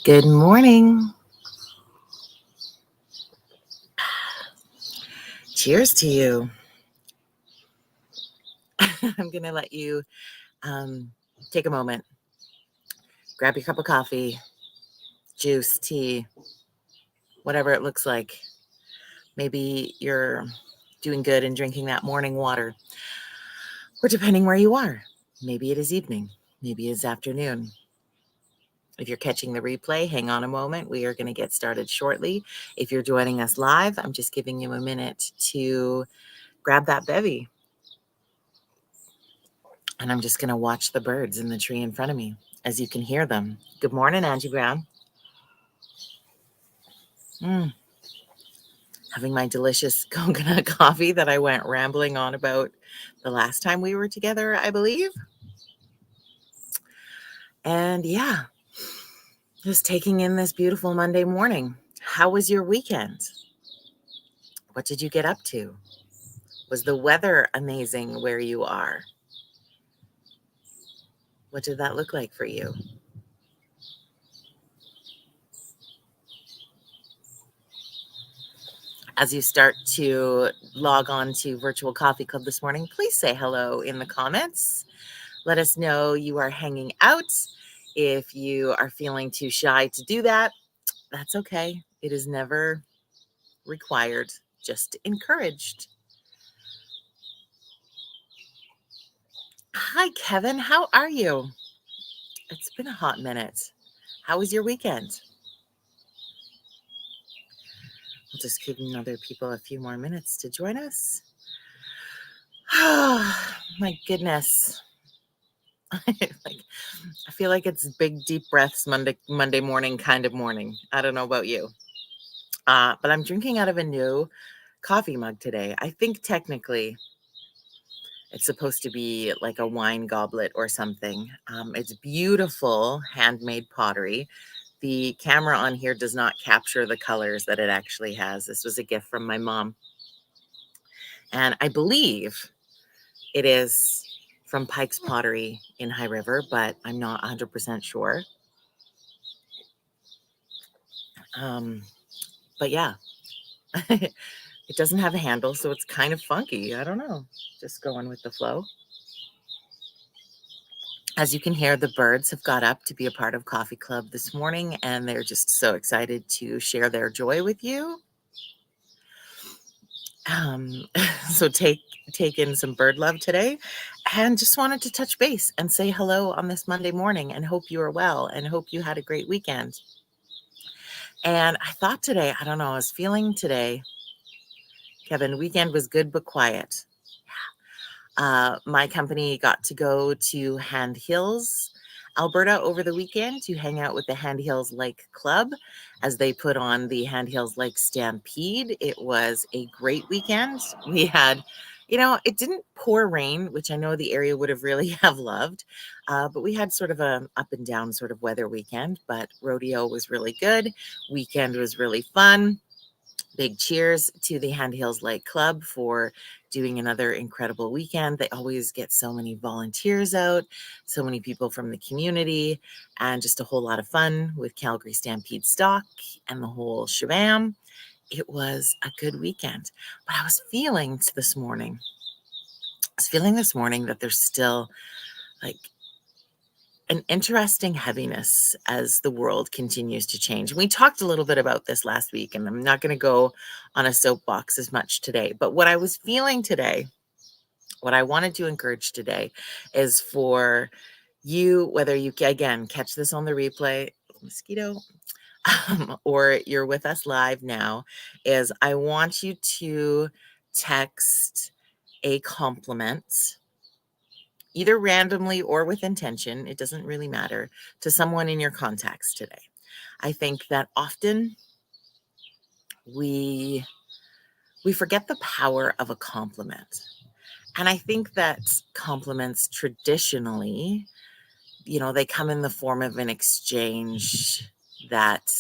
Good morning. Cheers to you. I'm going to let you um, take a moment, grab your cup of coffee, juice, tea, whatever it looks like. Maybe you're doing good and drinking that morning water, or depending where you are, maybe it is evening, maybe it's afternoon. If you're catching the replay, hang on a moment. We are going to get started shortly. If you're joining us live, I'm just giving you a minute to grab that bevy. And I'm just going to watch the birds in the tree in front of me as you can hear them. Good morning, Angie Brown. Having my delicious coconut coffee that I went rambling on about the last time we were together, I believe. And yeah, just taking in this beautiful Monday morning. How was your weekend? What did you get up to? Was the weather amazing where you are? What did that look like for you? As you start to log on to Virtual Coffee Club this morning, please say hello in the comments. Let us know you are hanging out. If you are feeling too shy to do that, that's okay. It is never required, just encouraged. Hi, Kevin. How are you? It's been a hot minute. How was your weekend? I'll just give other people a few more minutes to join us. Oh, my goodness. I feel like it's big, deep breaths Monday morning kind of morning. I don't know about you. But I'm drinking out of a new coffee mug today. I think technically it's supposed to be like a wine goblet or something. It's beautiful handmade pottery. The camera on here does not capture the colors that it actually has. This was a gift from my mom. And I believe it is from Pike's Pottery in High River, but I'm not 100% sure. But yeah, it doesn't have a handle, so it's kind of funky. I don't know. Just going with the flow. As you can hear, the birds have got up to be a part of Coffee Club this morning, and they're just so excited to share their joy with you. So take in some bird love today, and just wanted to touch base and say hello on this Monday morning, and hope you are well, and hope you had a great weekend. And I thought today, I don't know, I was feeling today, Kevin, weekend was good but quiet. My company got to go to Hand Hills, Alberta over the weekend to hang out with the Hand Hills Lake Club as they put on the Hand Hills Lake Stampede. It was a great weekend. We had, it didn't pour rain, which I know the area would have really have loved, but we had sort of a up and down sort of weather weekend, but rodeo was really good. Weekend was really fun. Big cheers to the Hand Hills Lake Club for doing another incredible weekend. They always get so many volunteers out, so many people from the community, and just a whole lot of fun with Calgary Stampede stock and the whole shabam. It was a good weekend. But I was feeling this morning, that there's still like an interesting heaviness as the world continues to change. We talked a little bit about this last week, and I'm not going to go on a soapbox as much today. But what I was feeling today, what I wanted to encourage today is for you, whether you, again, catch this on the replay, mosquito, or you're with us live now, is I want you to text a compliment, either randomly or with intention, it doesn't really matter, to someone in your contacts today. I think that often we forget the power of a compliment. And I think that compliments traditionally, they come in the form of an exchange that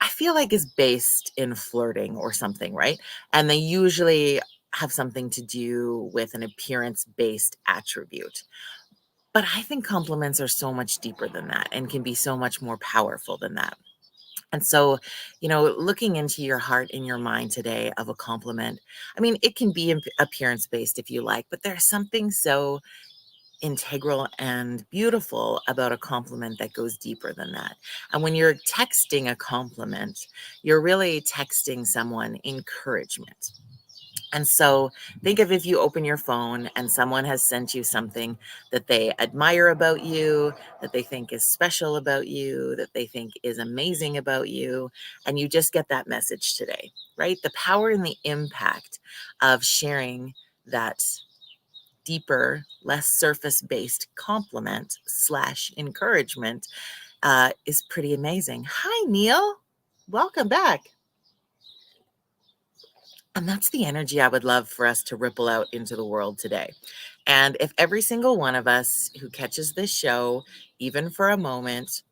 I feel like is based in flirting or something, right? And they usually have something to do with an appearance-based attribute. But I think compliments are so much deeper than that and can be so much more powerful than that. And so, looking into your heart and your mind today of a compliment, I mean, it can be appearance based if you like, but there's something so integral and beautiful about a compliment that goes deeper than that. And when you're texting a compliment, you're really texting someone encouragement. And so think of if you open your phone and someone has sent you something that they admire about you, that they think is special about you, that they think is amazing about you, and you just get that message today, right? The power and the impact of sharing that deeper, less surface based compliment slash encouragement is pretty amazing. Hi, Neil. Welcome back. And that's the energy I would love for us to ripple out into the world today. And if every single one of us who catches this show, even for a moment,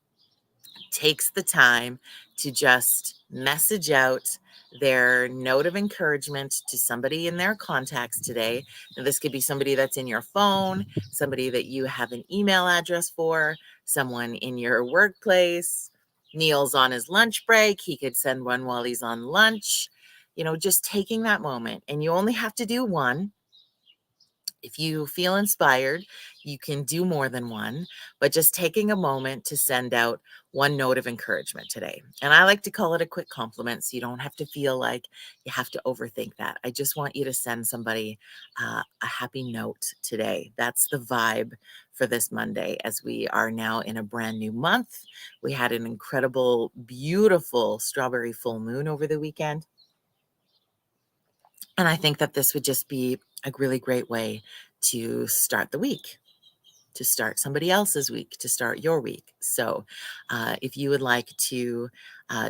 takes the time to just message out their note of encouragement to somebody in their contacts today. Now, this could be somebody that's in your phone, somebody that you have an email address for, someone in your workplace. Neil's on his lunch break. He could send one while he's on lunch. Just taking that moment, and you only have to do one. If you feel inspired, you can do more than one, but just taking a moment to send out one note of encouragement today. And I like to call it a quick compliment so you don't have to feel like you have to overthink that. I just want you to send somebody a happy note today. That's the vibe for this Monday as we are now in a brand new month. We had an incredible, beautiful strawberry full moon over the weekend. And I think that this would just be a really great way to start the week, to start somebody else's week, to start your week. So if you would like to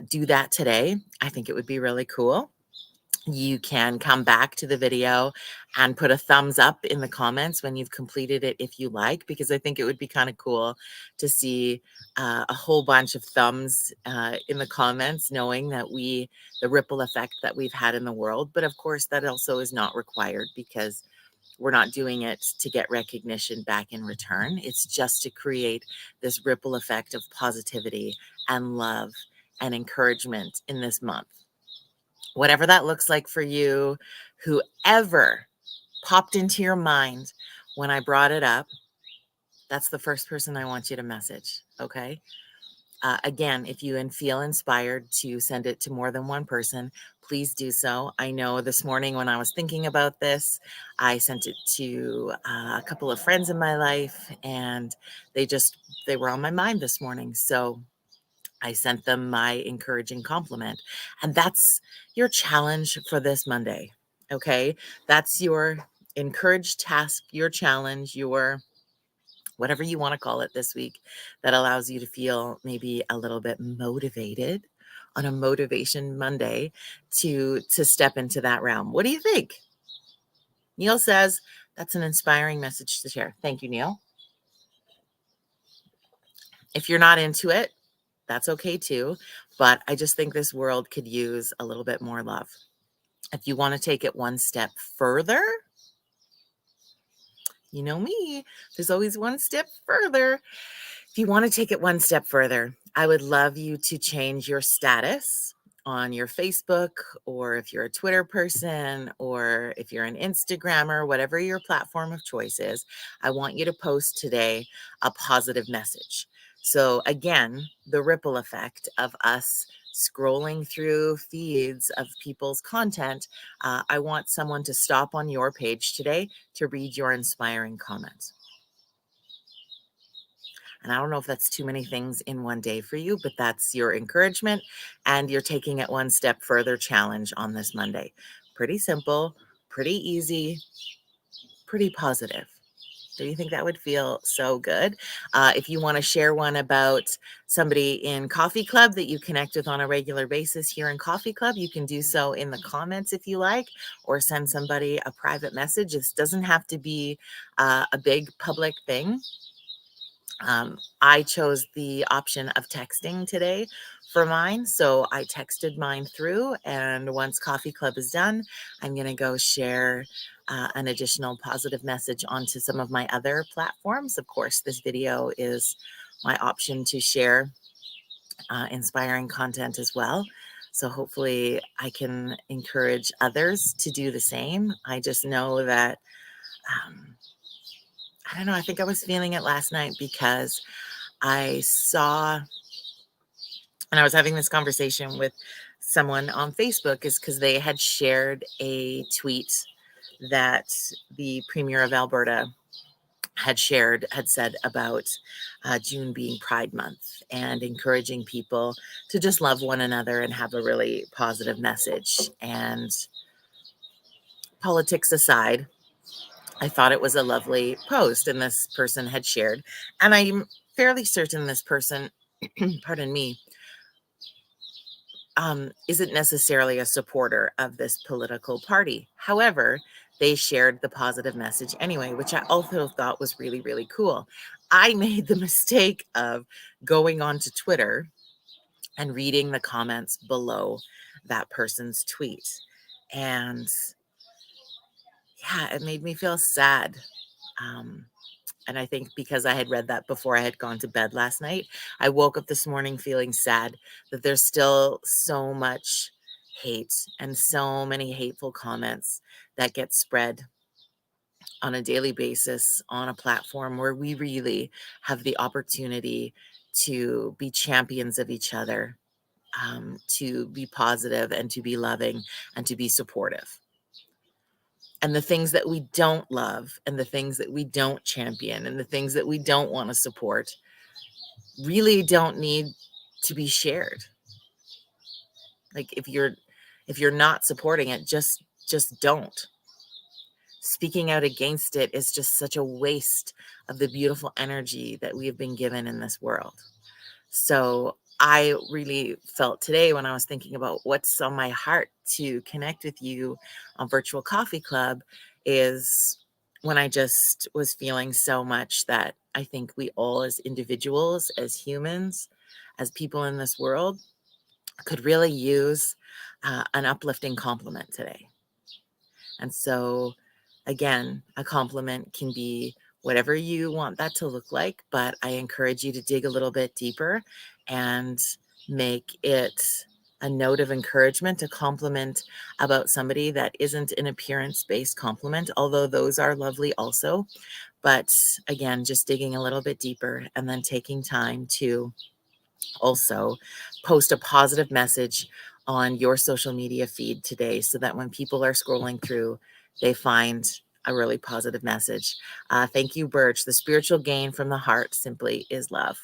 do that today, I think it would be really cool. You can come back to the video and put a thumbs up in the comments when you've completed it if you like, because I think it would be kind of cool to see a whole bunch of thumbs in the comments, knowing that the ripple effect that we've had in the world. But of course, that also is not required because we're not doing it to get recognition back in return. It's just to create this ripple effect of positivity and love and encouragement in this month. Whatever that looks like for you, whoever popped into your mind when I brought it up, that's the first person I want you to message. Okay. Again, if you feel inspired to send it to more than one person, please do so. I know this morning when I was thinking about this, I sent it to a couple of friends in my life, and they were on my mind this morning. So I sent them my encouraging compliment. And that's your challenge for this Monday. Okay. That's your encouraged task, your challenge, your whatever you want to call it this week that allows you to feel maybe a little bit motivated on a motivation Monday to step into that realm. What do you think? Neil says that's an inspiring message to share. Thank you, Neil. If you're not into it, that's okay too. But I just think this world could use a little bit more love. If you want to take it one step further, you know me, there's always one step further. If you want to take it one step further, I would love you to change your status on your Facebook, or if you're a Twitter person, or if you're an Instagrammer, whatever your platform of choice is, I want you to post today a positive message. So again, the ripple effect of us scrolling through feeds of people's content, I want someone to stop on your page today to read your inspiring comments. And I don't know if that's too many things in one day for you, but that's your encouragement and you're taking it one step further challenge on this Monday. Pretty simple, pretty easy, pretty positive. Do you think that would feel so good? If you want to share one about somebody in Coffee Club that you connect with on a regular basis here in Coffee Club, you can do so in the comments if you like, or send somebody a private message. This doesn't have to be a big public thing. I chose the option of texting today for mine. So I texted mine through, and once Coffee Club is done, I'm going to go share an additional positive message onto some of my other platforms. Of course, this video is my option to share inspiring content as well. So hopefully I can encourage others to do the same. I just know that, I don't know, I think I was feeling it last night because I saw, and I was having this conversation with someone on Facebook, is because they had shared a tweet that the Premier of Alberta had said about June being Pride Month and encouraging people to just love one another and have a really positive message. And politics aside, I thought it was a lovely post, and this person had shared. And I'm fairly certain this person, pardon me, isn't necessarily a supporter of this political party. However, they shared the positive message anyway, which I also thought was really, really cool. I made the mistake of going onto Twitter and reading the comments below that person's tweet. And yeah, it made me feel sad. Um, and I think because I had read that before I had gone to bed last night, I woke up this morning feeling sad that there's still so much hate and so many hateful comments that get spread on a daily basis on a platform where we really have the opportunity to be champions of each other, to be positive and to be loving and to be supportive. And the things that we don't love and the things that we don't champion and the things that we don't want to support really don't need to be shared. Like if you're not supporting it, just don't. Speaking out against it is just such a waste of the beautiful energy that we have been given in this world. So I really felt today, when I was thinking about what's on my heart to connect with you on Virtual Coffee Club, is when I just was feeling so much that I think we all, as individuals, as humans, as people in this world, could really use an uplifting compliment today. And so, again, a compliment can be whatever you want that to look like, but I encourage you to dig a little bit deeper and make it a note of encouragement, a compliment about somebody that isn't an appearance-based compliment, although those are lovely also. But again, just digging a little bit deeper and then taking time to also post a positive message on your social media feed today, so that when people are scrolling through, they find a really positive message. Thank you, Birch. The spiritual gain from the heart simply is love.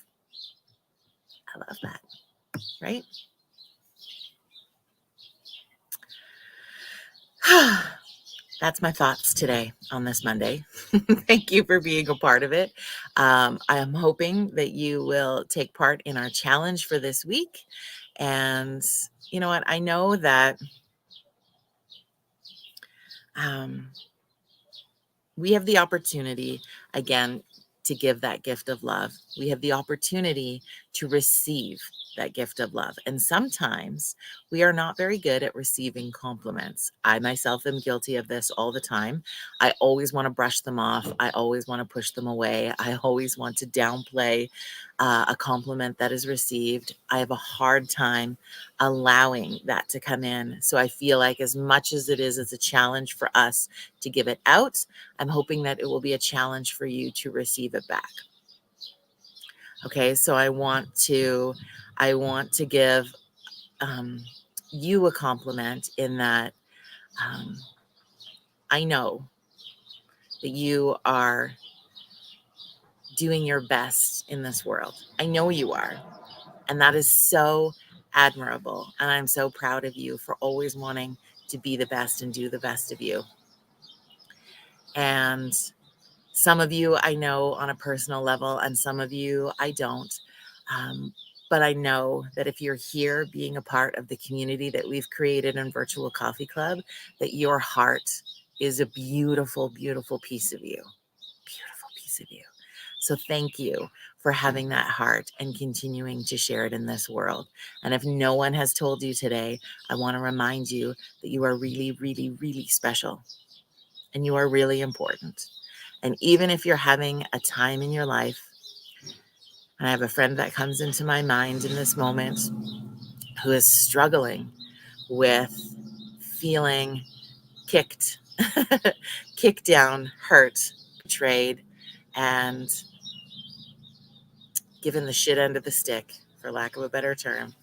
I love that, right? That's my thoughts today on this Monday. Thank you for being a part of it. I am hoping that you will take part in our challenge for this week. And you know what? I know that um, we have the opportunity, again, to give that gift of love. We have the opportunity to receive that gift of love. And sometimes we are not very good at receiving compliments. I myself am guilty of this all the time. I always want to brush them off. I always want to push them away. I always want to downplay a compliment that is received. I have a hard time allowing that to come in. So I feel like, as much as it is as a challenge for us to give it out, I'm hoping that it will be a challenge for you to receive it back. Okay, so I want to give you a compliment in that I know that you are doing your best in this world. I know you are. And that is so admirable. And I'm so proud of you for always wanting to be the best and do the best of you. And some of you I know on a personal level, and some of you I don't. But I know that if you're here being a part of the community that we've created in Virtual Coffee Club, that your heart is a beautiful, beautiful piece of you. Beautiful piece of you. So thank you for having that heart and continuing to share it in this world. And if no one has told you today, I want to remind you that you are really, really, really special and you are really important. And even if you're having a time in your life, and I have a friend that comes into my mind in this moment who is struggling with feeling kicked, kicked down, hurt, betrayed, and given the shit end of the stick, for lack of a better term.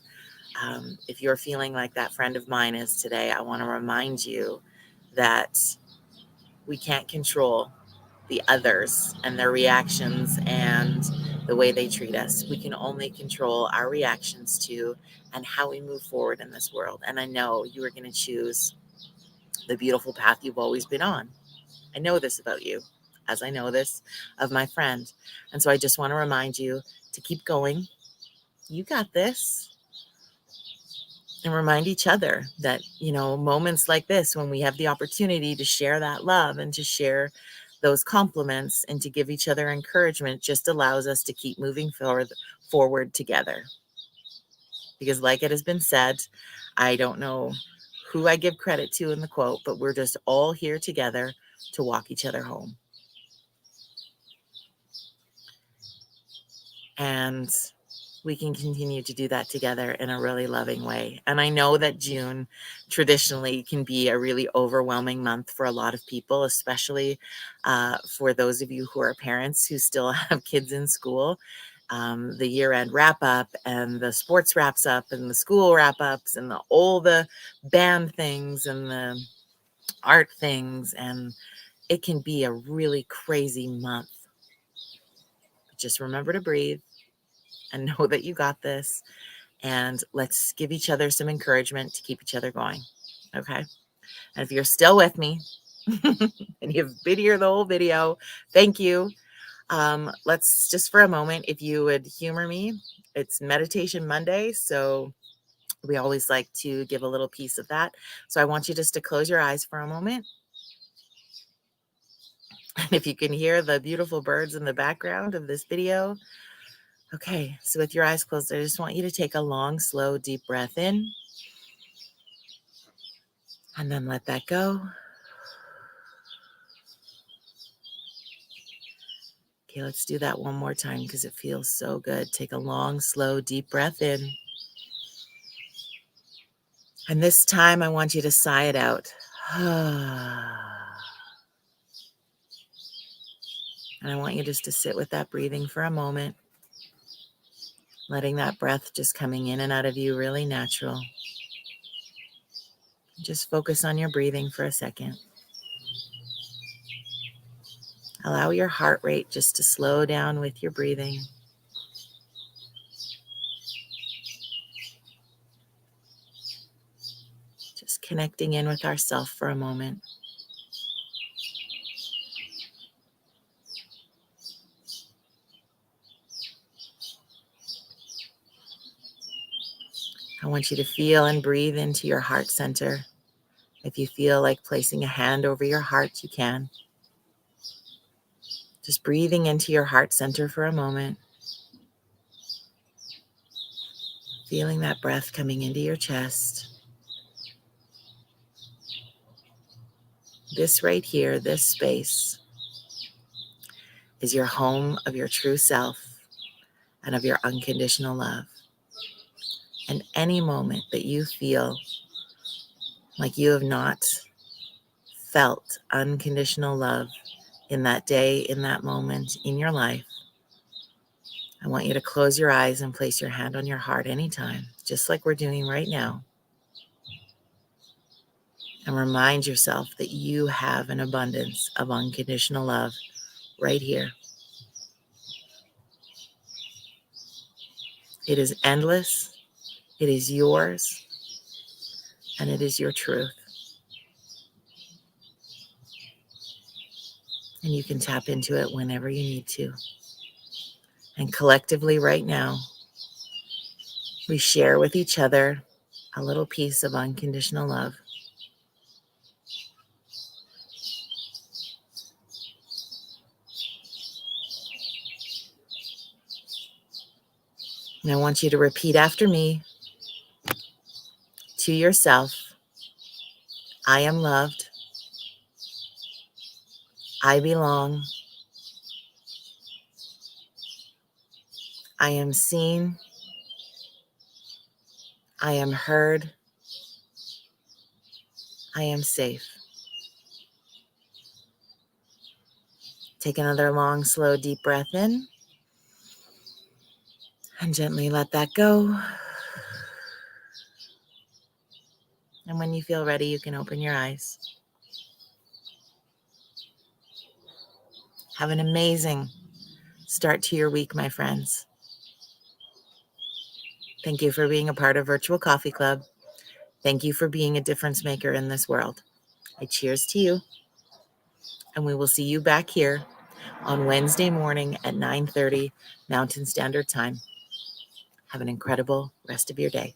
If you're feeling like that friend of mine is today, I want to remind you that we can't control the others and their reactions and the way they treat us. We can only control our reactions to and how we move forward in this world. And I know you are going to choose the beautiful path you've always been on. I know this about you, as I know this of my friend. And so I just want to remind you to keep going. You got this. And remind each other that, moments like this, when we have the opportunity to share that love and to share those compliments and to give each other encouragement, just allows us to keep moving forward together. Because like it has been said, I don't know who I give credit to in the quote, but we're just all here together to walk each other home. And we can continue to do that together in a really loving way. And I know that June traditionally can be a really overwhelming month for a lot of people, especially for those of you who are parents who still have kids in school. The year-end wrap-up and the sports wraps up and the school wrap-ups and all the band things and the art things. And it can be a really crazy month. But just remember to breathe and know that you got this. And let's give each other some encouragement to keep each other going. Okay. And if you're still with me and you've been here the whole video, thank you. Let's just for a moment, if you would humor me, it's Meditation Monday. So we always like to give a little piece of that. So I want you just to close your eyes for a moment. And if you can hear the beautiful birds in the background of this video. Okay, so with your eyes closed, I just want you to take a long, slow, deep breath in. And then let that go. Okay, let's do that one more time because it feels so good. Take a long, slow, deep breath in. And this time I want you to sigh it out. And I want you just to sit with that breathing for a moment, letting that breath just coming in and out of you really natural. Just focus on your breathing for a second. Allow your heart rate just to slow down with your breathing. Just connecting in with ourselves for a moment. I want you to feel and breathe into your heart center. If you feel like placing a hand over your heart, you can. Just breathing into your heart center for a moment. Feeling that breath coming into your chest. This right here, this space, is your home of your true self and of your unconditional love. And any moment that you feel like you have not felt unconditional love in that day, in that moment, in your life, I want you to close your eyes and place your hand on your heart anytime, just like we're doing right now. And remind yourself that you have an abundance of unconditional love right here. It is endless, it is yours, and it is your truth. And you can tap into it whenever you need to. And collectively right now, we share with each other a little piece of unconditional love. And I want you to repeat after me to yourself. I am loved. I belong. I am seen. I am heard. I am safe. Take another long, slow, deep breath in and gently let that go. And when you feel ready, you can open your eyes. Have an amazing start to your week, my friends. Thank you for being a part of Virtual Coffee Club. Thank you for being a difference maker in this world. I cheers to you. And we will see you back here on Wednesday morning at 9:30 Mountain Standard Time. Have an incredible rest of your day.